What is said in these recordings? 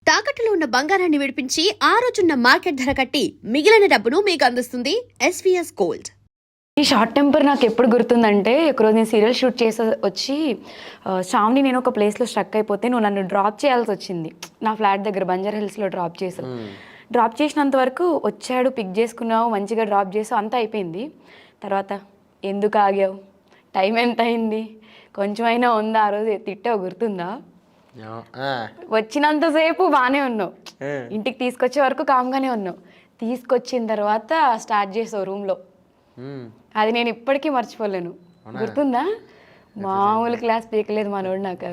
తాకట్టులో ఉన్న బంగారాన్ని విడిపించి ఆ రోజున్న మార్కెట్ ధర కట్టి మిగిలిన డబ్బును మీకు అందిస్తుంది ఎస్వీఎస్ గోల్డ్. ఈ షార్ట్ టెంపర్ నాకు ఎప్పుడు గుర్తుందంటే, ఒకరోజు నేను సీరియల్ షూట్ చేసి వచ్చి శ్రావణి నేను ఒక ప్లేస్లో స్ట్రక్ అయిపోతే నువ్వు నన్ను డ్రాప్ చేయాల్సి వచ్చింది. నా ఫ్లాట్ దగ్గర బంజారా హిల్స్లో డ్రాప్ చేసావు. డ్రాప్ చేసినంత వరకు వచ్చాడు, పిక్ చేసుకున్నావు, మంచిగా డ్రాప్ చేసావు, అంతా అయిపోయింది. తర్వాత ఎందుకు ఆగావు, టైం ఎంత అయింది, కొంచెమైనా ఉందా, ఆ రోజు తిట్టావు గుర్తుందా? వచ్చినంతసేపు బాగానే ఉన్నావు, ఇంటికి తీసుకొచ్చే వరకు కామ్గానే ఉన్నావు. తీసుకొచ్చిన తర్వాత స్టార్ట్ చేసావు రూమ్లో. అది నేను ఇప్పటికీ మర్చిపోలేను. గుర్తుందా? మామూలు క్లాస్ పీకలేదు మనోడు నాకు.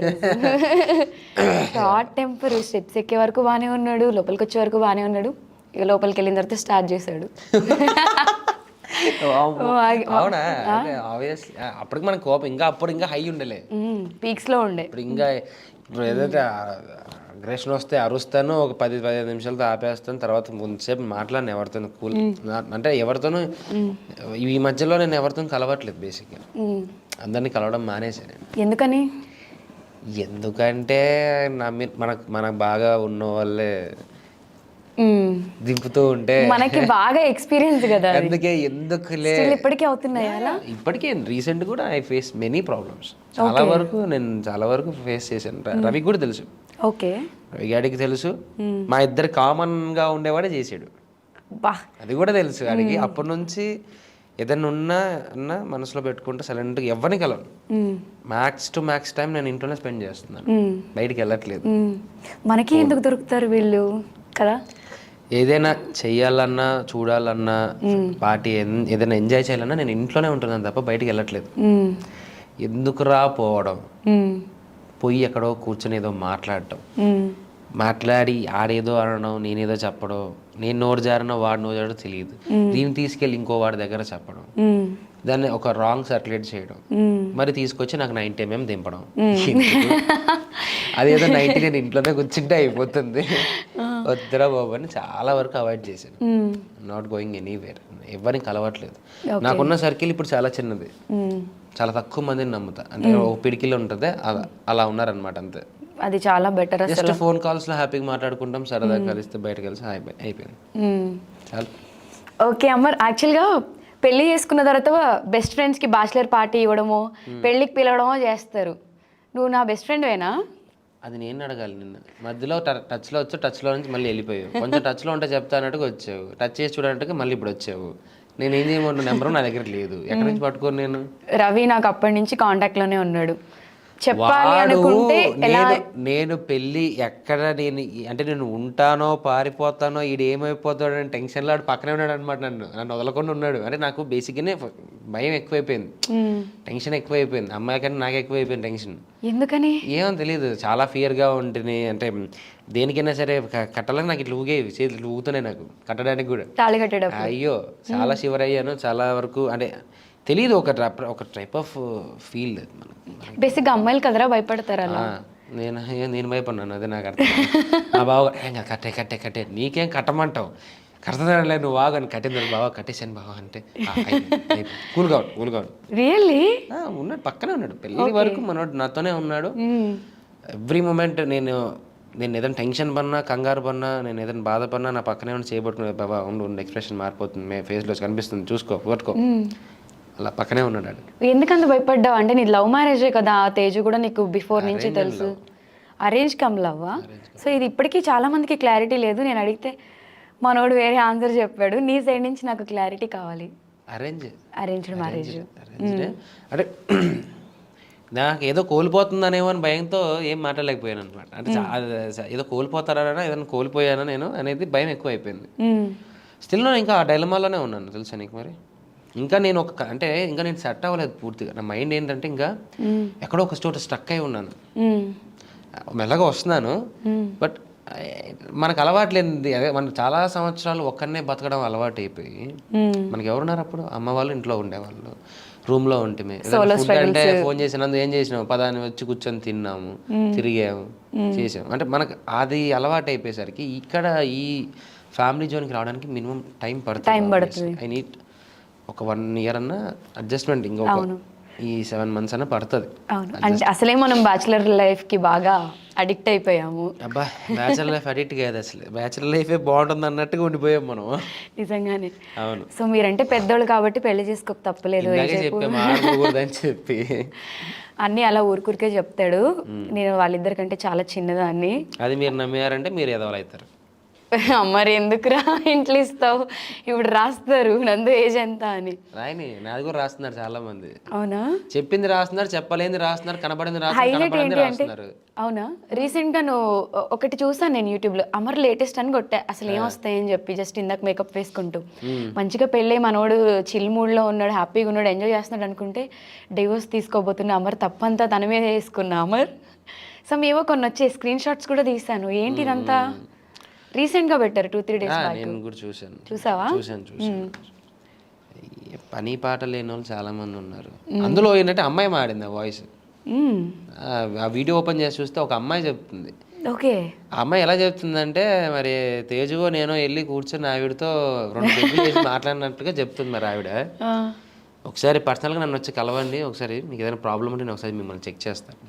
Short temper. స్టెప్స్ ఎక్కే వరకు బాగానే ఉన్నాడు, లోపలికి వచ్చే వరకు బాగానే ఉన్నాడు. ఇక లోపలికి వెళ్ళిన తర్వాత స్టార్ట్ చేశాడు. అవునా? అప్పటికి మన కోపం అప్పుడు ఇంకా హై ఉండలే, పీక్స్ లో ఉండే. ఇప్పుడు ఏదైతే అగ్రెషన్ వస్తే అరుస్తాను, ఒక 10-15 నిమిషాలతో ఆపేస్తాను. తర్వాత కొంతసేపు మాట్లాడిన ఎవరితోనూ కూల్, అంటే ఎవరితోనూ ఈ మధ్యలో నేను ఎవరితో కలవట్లేదు. బేసిక్గా అందరినీ కలవడం మానేసాను. ఎందుకని? ఎందుకంటే మనకు బాగా ఉన్న వాళ్ళే దింపుతూ ఉంటే మనకి బాగా ఎక్స్పీరియన్స్ కదా, అందుకే ఎందుకులే. ఇప్పటికీ అవుతున్నాయి అలా. ఇప్పటికే రీసెంట్ కూడా ఐ ఫేస్ మెనీ ప్రాబ్లమ్స్. చాలా వరకు ఫేస్ చేశాను. రవికి కూడా తెలుసు, ఓకే, రవి గాడికి తెలుసు, మా ఇద్దరు కామన్ గా ఉండేవాడే చేసాడు, అది కూడా తెలుసు వాడికి. అప్పటి నుంచి ఏదైనా ఉన్నా మనసులో పెట్టుకుంటే సైలెంట్గా ఎవరిని కలవను. మ్యాక్స్ టు మ్యాక్స్ టైం నేను ఇంట్లోనే స్పెండ్ చేస్తున్నాను, బయటికి వెళ్ళట్లేదు. మనకి ఎందుకు దొరుకుతారు వీళ్ళు కదా. ఏదైనా చెయ్యాలన్నా, చూడాలన్నా, పార్టీ ఏదైనా ఎంజాయ్ చేయాలన్నా నేను ఇంట్లోనే ఉంటున్నాను తప్ప బయటికి వెళ్ళట్లేదు. ఎందుకురా పోవడం, పోయి ఎక్కడో కూర్చొని ఏదో మాట్లాడి ఆడేదో అనడం, నేనేదో చెప్పడం, నేను నోరు జారనో వాడు నోరు జారో తెలియదు, దీన్ని తీసుకెళ్ళి ఇంకో వాడి దగ్గర చెప్పడం, దాన్ని ఒక రాంగ్ సర్క్యులేట్ చేయడం, మరి తీసుకొచ్చి నాకు 90mm దింపడం. అదేదో 90 నేను ఇంట్లోనే కూర్చుంటే అయిపోతుంది. వద్దురా బాబు అని చాలా వరకు అవాయిడ్ చేశాను. నాట్ గోయింగ్ ఎనీవేర్, ఎవరిని కలవట్లేదు. నాకున్న సర్కిల్ ఇప్పుడు చాలా చిన్నది, చాలా తక్కువ మందిని నమ్ముతా. అంటే ఒక పిడికిలో ఉంటుంది, అలా ఉన్నారనమాట, అంతే. అది చాలా బెటర్. జస్ట్ ఫోన్ కాల్స్ లో హ్యాపీగా మాట్లాడుకుంటాం, సరదాగా కలిస్తే బయట కలిసి అయిపోయింది చాలా. ఓకే అమర్, యాక్చువల్గా పెళ్లి చేసుకున్న తర్వాత బెస్ట్ ఫ్రెండ్స్కి బ్యాచిలర్ పార్టీ ఇవ్వడమో పెళ్ళికి పిలవడమో చేస్తారు. నువ్వు నా బెస్ట్ ఫ్రెండ్వేనా? అది నేను అడగాలి. నిన్న మధ్యలో టచ్లో వచ్చావు, టచ్లో నుంచి మళ్ళీ వెళ్ళిపోయావు. కొంచెం టచ్లో ఉంటే చెప్తా అన్నట్టుగా వచ్చావు, టచ్ చేసి చూడనట్టుగా మళ్ళీ ఇప్పుడు వచ్చావు. నేను ఏం చేయమంటు నెంబర్ నా దగ్గర లేదు, ఎక్కడి నుంచి పట్టుకోను నేను? రవి నాకు అప్పటి నుంచి కాంటాక్ట్లోనే ఉన్నాడు. చెప్పాలి అనుకుంటే నేను పెళ్ళి ఎక్కడ నేను ఉంటానో పారిపోతానో, ఈడు ఏమైపోతాడో అని టెన్షన్లో ఆడు పక్కనే ఉన్నాడు అనమాట. నన్ను వదలకుండా ఉన్నాడు. అంటే నాకు బేసిక్గానే భయం ఎక్కువైపోయింది, టెన్షన్ ఎక్కువైపోయింది. అమ్మాయి కంటే నాకు ఎక్కువైపోయింది టెన్షన్. ఎందుకని ఏమో తెలియదు, చాలా ఫియర్గా ఉంటుంది. అంటే దేనికైనా సరే కట్టాలని నాకు ఇట్లా ఊగే చేతులు ఊగుతున్నాయి, నాకు కట్టడానికి కూడా. అయ్యో చాలా షివర్ అయ్యాను చాలా వరకు. అంటే తెలియదు, ఒక టైప్ ఆఫ్ ఫీల్. బేసిక్గా అమ్మాయిలు కదరా భయపడతారు అలా. నేను భయపడినాను, అదే నాకు అర్థం. మా బావ కట్టే నీకేం కట్టమంటావు, కడతానులే నువ్వు బాగా అని కట్టింది. బావ కట్టేసాను బావ అంటే కూల్గా రియల్లీ ఉన్నాడు, పక్కనే ఉన్నాడు. పెళ్ళి వరకు మనోడు నాతోనే ఉన్నాడు. ఎవ్రీ మూమెంట్ నేను ఏదైనా టెన్షన్ పడినా, కంగారు పడినా, నేను ఏదైనా బాధపడినా నా పక్కనే ఉండి చేయబట్టుకునే. బాబా ఉండు, ఎక్స్ప్రెషన్ మారిపోతుంది, ఫేస్లో కనిపిస్తుంది, చూసుకో పట్టుకో, అలా పక్కనే ఉన్నాడు. ఎందుకంత భయపడ్డావు? అంటే నీ లవ్ మ్యారేజే కదా, ఆ తేజు కూడా నీకు బిఫోర్ నుంచి తెలుసు. అరేంజ్ కమ్ లవ్వా? సో ఇది ఇప్పటికీ చాలా మందికి క్లారిటీ లేదు. నేను అడిగితే మనోడు వేరే ఆన్సర్ చెప్పాడు. నీ సైడ్ నుంచి నాకు క్లారిటీ కావాలి. అరేంజ్డ్ మ్యారేజ్ అంటే నాకు ఏదో కోల్పోతుందనేమో అని భయంతో ఏం మాట్లాడలేకపోయాను అనమాట. అంటే ఏదో కోల్పోతారా, ఏదైనా కోల్పోయానా నేను అనేది భయం ఎక్కువ అయిపోయింది. స్టిల్ నేను ఇంకా ఆ డైలమాలోనే ఉన్నాను, తెలుసా నీకు. మరి ఇంకా నేను ఇంకా నేను సెట్ అవ్వలేదు పూర్తిగా. నా మైండ్ ఏంటంటే ఇంకా ఎక్కడో ఒక చోట స్టక్ అయి ఉన్నాను. మెల్లగా వస్తున్నాను, బట్ మనకు అలవాట్లేనిది. అదే మన చాలా సంవత్సరాలు ఒక్కనే బతకడం అలవాటు అయిపోయి, మనకి ఎవరున్నారు అప్పుడు? అమ్మ వాళ్ళు ఇంట్లో ఉండేవాళ్ళు, రూమ్లో ఉంటే అంటే ఫోన్ చేసినందుకు ఏం చేసినాము, పదాన్ని వచ్చి కూర్చొని తిన్నాము, తిరిగాము, చేసాము. అంటే మనకు అది అలవాటు అయిపోయేసరికి ఇక్కడ ఈ ఫ్యామిలీ జోన్కి రావడానికి మినిమం టైం పడుతుంది. ఐ నీడ్ ఒక 1 year అన్న అడ్జస్ట్మెంట్. ఇంకొక ఈ 7 months అన్న పడుతుంది. అవును, అంటే అసలే మనం బ్యాచులర్ లైఫ్కి బాగా అడిక్ట్ అయిపోయాము. అబ్బా బ్యాచులర్ లైఫ్ అడిక్ట్ కాదు, అసలు బ్యాచులర్ లైఫే బాగుంటుంది అన్నట్టుగా ఉండిపోయాం మనం. నిజంగానే. అవును, సో మీరంటే పెద్దోళ్ళు కాబట్టి పెళ్లి చేసుకోక తప్పలేదు. ఇలాగే చెప్పే మాట్లాడకూడదని చెప్పి అన్నీ అలా ఊరికే చెప్తాడు. నేను వాళ్ళిద్దరికంటే చాలా చిన్నదాన్ని. అది మీరు నమ్మారంటే మీరు ఎదవలు అవుతారు. మరి ఎందుకురా ఇంట్లో ఇస్తావు, ఇప్పుడు రాస్తారు నందు ఏజ్ ఎంత అని. రాయని, నాది కూడా రాస్తున్నారు చాలా మంది. అవునా? చెప్పింది రాస్తున్నారు, చెప్పలేంది రాస్తున్నారు, కనబడింది హైలైట్ ఏంటి అంటే, రాస్తున్నారు. అవునా, రీసెంట్గా నువ్వు ఒకటి చూసాను నేను యూట్యూబ్లో, అమర్ లేటెస్ట్ అని కొట్టా, అసలు ఏమొస్తాయని చెప్పి జస్ట్ ఇందాక మేకప్ వేసుకుంటూ మంచిగా పెళ్ళి మనోడు చిల్ మూడ్లో ఉన్నాడు, హ్యాపీగా ఉన్నాడు, ఎంజాయ్ చేస్తున్నాడు అనుకుంటే డివోర్స్ తీసుకోబోతున్నా అమర్, తప్పంతా తన మీద వేసుకున్నా అమర్. సో మేవో కొన్ని వచ్చే స్క్రీన్ షాట్స్ కూడా తీసాను. ఏంటి ఇదంతా? రీసెంట్గా పెట్టారు 2-3 days బ్యాక్. నేను కూడా చూశాను. చూసావా? చూశాను. పని పాట లేని వాళ్ళు చాలా మంది ఉన్నారు. అందులో ఏంటంటే అమ్మాయి మాడింది ఆ వాయిస్. ఆ వీడియో ఓపెన్ చేసి చూస్తే ఒక అమ్మాయి చెప్తుంది. ఓకే. ఆ అమ్మాయి ఎలా చెప్తుందంటే, మరి తేజుగో నేను వెళ్ళి కూర్చొని ఆవిడతో 2 డబ్బులు చేసి మాట్లాడినట్టుగా చెప్తుంది. మరి ఆవిడ ఒకసారి పర్సనల్గా నన్ను వచ్చి కలవండి, ఒకసారి మీకు ఏదైనా ప్రాబ్లం ఉంటే నేను ఒకసారి మిమ్మల్ని చెక్ చేస్తాను,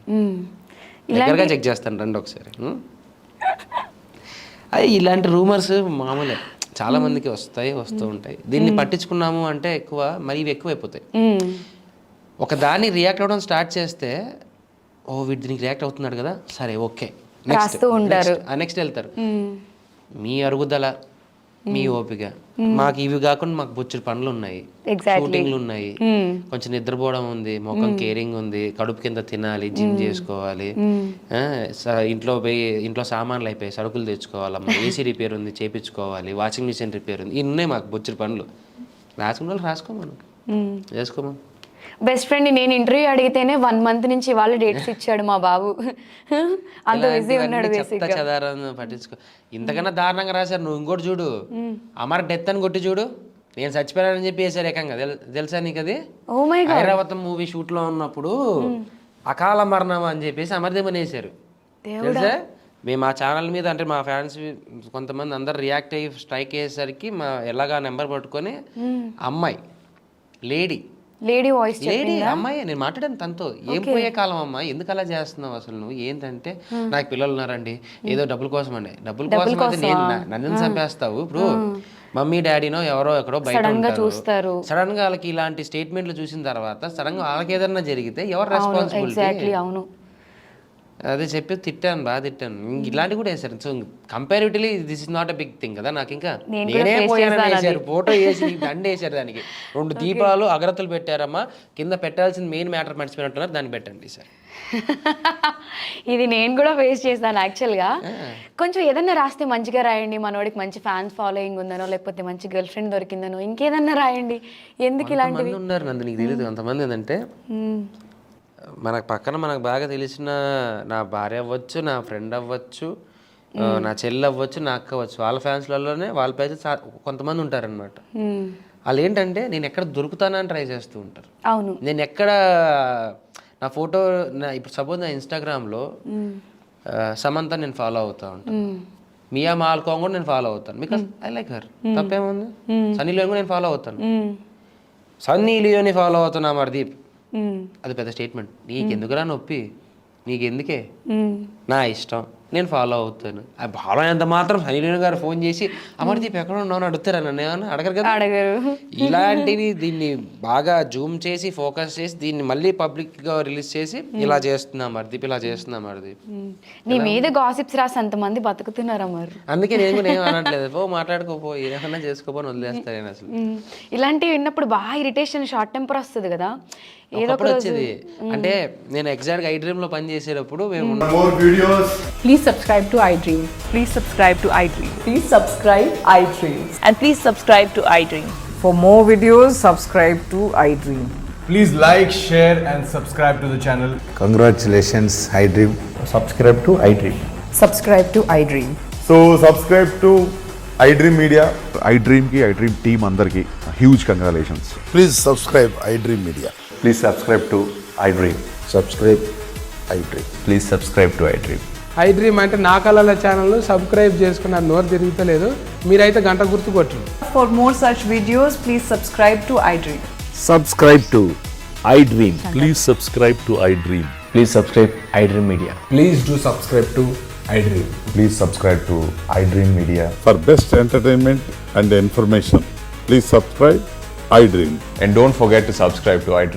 దగ్గరగా చెక్ చేస్తాను రండి ఒకసారి. అది ఇలాంటి రూమర్స్ మామూలే, చాలా మందికి వస్తూ ఉంటాయి. దీన్ని పట్టించుకున్నాము అంటే మరి ఇవి ఎక్కువైపోతాయి. ఒక దాన్ని రియాక్ట్ అవ్వడం స్టార్ట్ చేస్తే, ఓ వీడు దీనికి రియాక్ట్ అవుతున్నాడు కదా, సరే ఓకే నెక్స్ట్ వెళ్తారు. మీ అరుగుదల, మీ ఓపిక, మాకు ఇవి కాకుండా మాకు బొచ్చుడు పనులు ఉన్నాయి, షూటింగ్లు ఉన్నాయి, కొంచెం నిద్రపోవడం ఉంది, ముఖం కేరింగ్ ఉంది, కడుపు కింద తినాలి, జిమ్ చేసుకోవాలి, ఇంట్లో సామాన్లు అయిపోయి సరుకులు తెచ్చుకోవాలమ్మా, ఏసీ రిపేర్ ఉంది చేయించుకోవాలి, వాషింగ్ మిషన్ రిపేర్ ఉంది, ఇన్ని ఉన్నాయి మాకు బొచ్చుడు పనులు. రాసుకున్న వాళ్ళు రాసుకోమను, చేసుకోమను. బెస్ట్ ఫ్రెండ్ నేను ఇంటర్వ్యూ అడిగితేనే 1 month నుంచి వాళ్ళ డేట్స్ ఇచ్చాడు మా బాబు. అంత బిజీ ఉన్నాడు. పట్టించుకో. ఇంతకన్నా దారుణంగా రాశారు. నువ్వు ఇంకోటి చూడు, అమర్ డెత్ అని కొట్టి చూడు, నేను చచ్చిపోయానని చెప్పి వేసారు ఏకంగా. తెలుసా నీకు అది? ఐరావతం మూవీ షూట్ లో ఉన్నప్పుడు అకాల మరణం అని చెప్పేసి అమర్దేమని వేసారు. తెలుసా? మేము ఆ ఛానల్ మీద, అంటే మా ఫ్యాన్స్ కొంతమంది అందరు రియాక్ట్ అయ్యి స్ట్రైక్ అయ్యేసరికి మా ఎలాగా నెంబర్ పట్టుకొని అమ్మాయి లేడీ వాయిస్ అమ్మాయి, నేను మాట్లాడాను తనతో. ఏం పోయే కాలం అమ్మా, ఎందుకు అలా చేస్తున్నావు అసలు నువ్వు? ఏంటంటే నాకు పిల్లలు ఉన్నారండి, ఏదో డబ్బుల కోసం అండి. డబ్బుల కోసం అయితే నేను నన్ను చంపేస్తావు? ఇప్పుడు మమ్మీ డాడీనో ఎవరో ఎక్కడో బయట ఉంటారు, సడన్ గా వాళ్ళకి ఇలాంటి స్టేట్మెంట్లు చూసిన తర్వాత సడన్ గా వాళ్ళకి ఏదైనా జరిగితే ఎవరు రెస్పాన్సిబిలిటీ? అవును, అదే చెప్పి తిట్టాను, బాగా తిట్టాను. ఇలాంటివి కూడా వేసారు. So comparatively this is not a big thing కదా. నాకు ఇంకా నేనే పోయానని వేసారు, ఫోటో వేసి దండ వేసారు, దానికి 2 దీపాలు అగరత్తులు పెట్టారమ్మా, కింద పెట్టాల్సిన మెయిన్ మ్యాటర్ మర్చిపోయినట్టున్నారు, దాన్ని పెట్టండి సార్. ఇది నేను కూడా ఫేస్ చేశాను యాక్చువల్గా. కొంచెం ఏదన్నా రాస్తే మంచిగా రాయండి, మనోడికి మంచి ఫ్యాన్స్ ఫాలోయింగ్ ఉందనో, లేకపోతే మంచి గర్ల్ ఫ్రెండ్ దొరికిందనో, ఇంకేదన్నా రాయండి. ఎందుకు ఇలాంటివి ఉన్నారు నందు, నీకు తెలియదు అంతమంది. ఏంటంటే మనకు పక్కన మనకు బాగా తెలిసిన నా భార్య అవ్వచ్చు, నా ఫ్రెండ్ అవ్వచ్చు, నా చెల్లి అవ్వచ్చు, నా అక్క అవ్వచ్చు, వాళ్ళ ఫ్యాన్స్లలోనే వాళ్ళ పేజ్ కొంతమంది ఉంటారనమాట. వాళ్ళు ఏంటంటే నేను ఎక్కడ దొరుకుతానని ట్రై చేస్తూ ఉంటారు. అవును, నేను ఎక్కడ నా ఫోటో ఇప్పుడు సపోజ్ నా ఇన్స్టాగ్రామ్లో సమంత నేను ఫాలో అవుతా ఉంటాను, మియా మాల్కోంగ్ కూడా నేను ఫాలో అవుతాను, బికాస్ ఐ లైక్ హర్. తప్పేముంది? సన్నీ లియోన్ కూడా నేను ఫాలో అవుతాను, సన్నీ లియోని ఫాలో అవుతున్నా అమర్దీప్. అది పెద్ద స్టేట్మెంట్. నీకెందుకురా నొప్పి, నీకెందుకే, నా ఇష్టం, నేను ఫాలో అవుతాను. అది ఫాలో అయినంత మాత్రం సన్నీ గారు ఫోన్ చేసి అమర్దీప్ ఎక్కడ ఉన్నావు అని అడుగుతారా? నన్ను ఏమన్నా అడగరు కదా. ఇలాంటివి దీన్ని బాగా జూమ్ చేసి ఫోకస్ చేసి దీన్ని మళ్ళీ పబ్లిక్ గా రిలీజ్ చేసి ఇలా చేస్తున్నాం అమర్దీప్, ఇలా చేస్తున్నాం అమర్దీప్. నీ మీద గాసిప్స్ రాసి అంతమంది బతుకుతున్నారా మరి? అందుకే నేను కూడా ఏం అనట్లేదు, పో మాట్లాడుకోపో, ఏమన్నా చేసుకోపోని వదిలేస్తా నేను అసలు. ఇలాంటివి విన్నప్పుడు బాగా ఇరిటేషన్, షార్ట్ టెంపర్ వస్తుంది కదా. ఏదో వచ్చేది అంటే నేను ఎగ్జాక్ట్ గా iDream లో పని చేసేటప్పుడు మేము Please subscribe to iDream. Please subscribe to iDream. Please subscribe iDream. And please subscribe to iDream. For more videos, subscribe to iDream. Please like, share and subscribe to the channel. Congratulations, iDream. Subscribe to iDream. Subscribe to iDream. So subscribe to iDream Media. iDream ki iDream team andarki huge congratulations. Please subscribe iDream Media. Please subscribe to iDream. Subscribe iDream. Please subscribe to iDream. iDream అంటే నా కళల channel subscribe చేసుకున్న నోరు తిరుగుతలేదు, మీరైతే గంట గుర్తు కొట్టండి. For more such videos, please subscribe to iDream. Subscribe to iDream. Please subscribe to iDream. Please subscribe iDream Media. Please do subscribe to iDream. Please subscribe to iDream Media. For best entertainment and information, please subscribe iDream. And don't forget to subscribe to iDream.